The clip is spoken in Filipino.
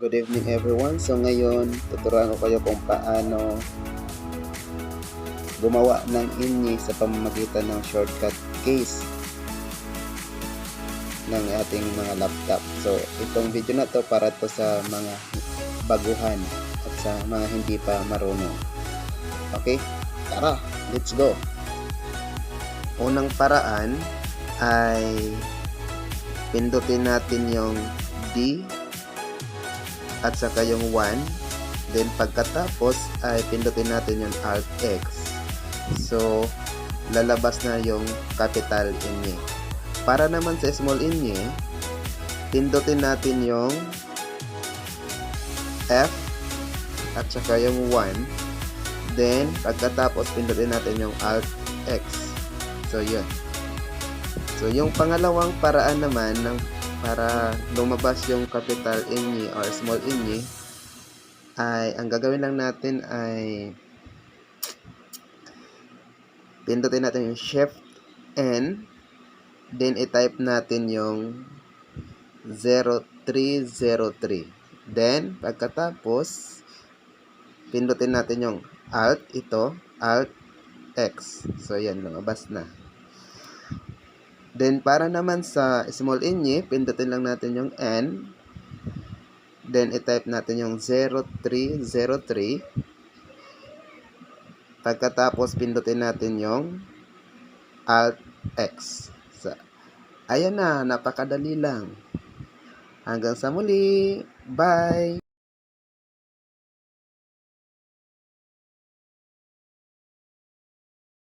Good evening everyone. So ngayon, tuturuan ko kayo kung paano gumawa ng INI sa pamamagitan ng shortcut keys ng ating mga laptop. So itong video na to para to sa mga baguhan at sa mga hindi pa marunong. Okay? Tara, let's go! Unang paraan ay pindutin natin yung D at saka yung 1, then pagkatapos ay pindutin natin yung Alt X. So lalabas na yung capital INI. Para naman sa small INI, pindutin natin yung F at saka yung 1, then pagkatapos pindutin natin yung Alt X. So yun. So yung pangalawang paraan naman ng para lumabas yung capital INI or small INI ay ang gagawin lang natin ay pindutin natin yung Shift N, then i-type natin yung 0303, then pagkatapos pindutin natin yung Alt X. So yan, lumabas na. Then, para naman sa small INI, pindutin lang natin yung N. Then, i-type natin yung 0303. Pagkatapos, pindutin natin yung Alt X. So, ayan na, napakadali lang. Hanggang sa muli. Bye!